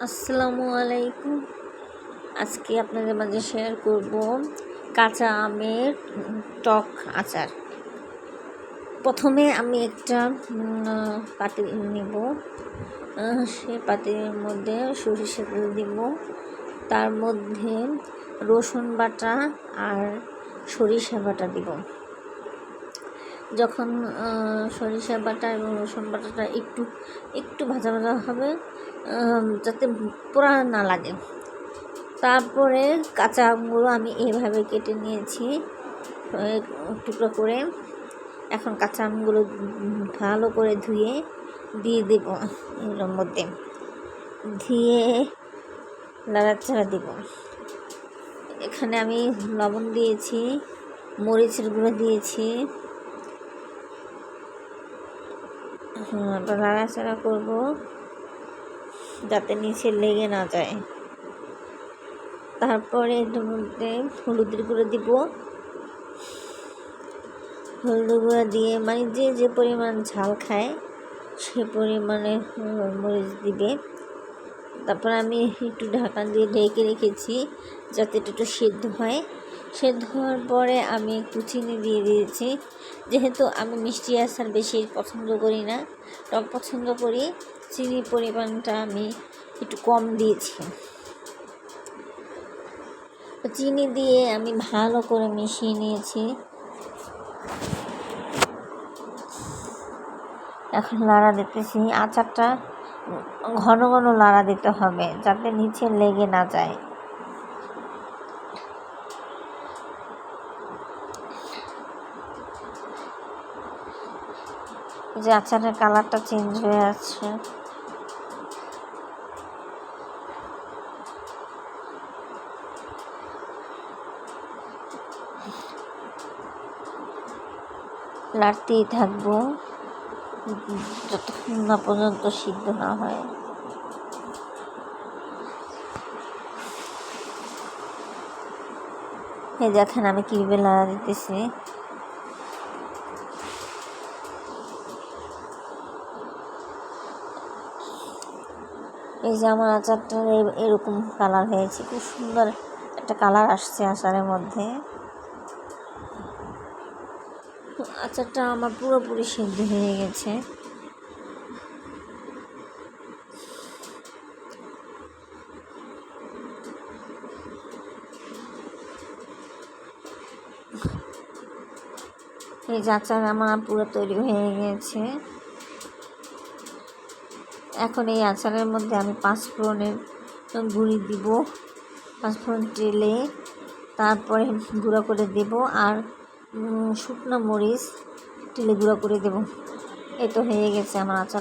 আসসালামু আলাইকুম। আজকে আপনাদের মাঝে শেয়ার করব কাঁচা আমের টক আচার। প্রথমে আমি একটা পাতি নেব, সে পাতির মধ্যে সরিষা তেল দিব, তার মধ্যে রসুন বাটা আর সরিষা বাটা দিব। যখন সরিষা বাটা এবং রসুন বাটাটা একটু ভাজা ভাজা হবে, যাতে পোড়া না লাগে, তারপরে কাঁচা আমগুলো আমি এইভাবে কেটে নিয়েছি টুকরো করে। এখন কাঁচা আমগুলো ভালো করে ধুয়ে দিয়ে দেব, এর মধ্যে দিয়ে নাড়াচাড়া দেব। এখানে আমি লবণ দিয়েছি, মরিচের গুঁড়ো দিয়েছি, নাড়াচাড়া করব যাতে নিচে লেগে না যায়। তারপরে এর মধ্যে হলুদের গুঁড়ো দিব, হলুদ গুঁড়ো দিয়ে মানে যে পরিমাণ ঝাল খায় সে পরিমাণে মরিচ দিবে। তারপর আমি একটু ঢাকা দিয়ে ঢেকে রেখেছি যাতে একটু সেদ্ধ হয়। সেদ্ধ হওয়ার পরে আমি একটু চিনি দিয়ে দিয়েছি। যেহেতু আমি মিষ্টি আচার বেশি পছন্দ করি না, টক পছন্দ করি, চিনির পরিমাণটা আমি একটু কম দিয়েছি। চিনি দিয়ে আমি ভালো করে মিশিয়ে নিয়েছি। এখন লাড়া দিতেছি। আচারটা ঘন ঘন লাড়া দিতে হবে যাতে নিচে লেগে না যায়। যে আচারের কালারটা চেঞ্জ হয়ে আছে, লাড়তেই থাকবো যতক্ষণ না পর্যন্ত সিদ্ধ না হয়। এই দেখেন আমি কীভাবে লাড়া দিতেছি। এই যে আমার আচারটা এরকম কালার হয়েছে, খুব সুন্দর একটা কালার আসছে আচারের মধ্যে। আচারটা আমার পুরোপুরি সিদ্ধ হয়ে গেছে। এই যে আচার আমার পুরো তৈরি হয়ে গেছে। এখন এই আচারের মধ্যে আমি 5 ফোড়নের গুঁড়ি দিব, 5 ফোড়ন তেলে, তারপরে গুঁড়ো করে দেব, আর শুকনো মরিচ তেলে গুঁড়ো করে দেব। এই তো হয়ে গেছে আমার আচার।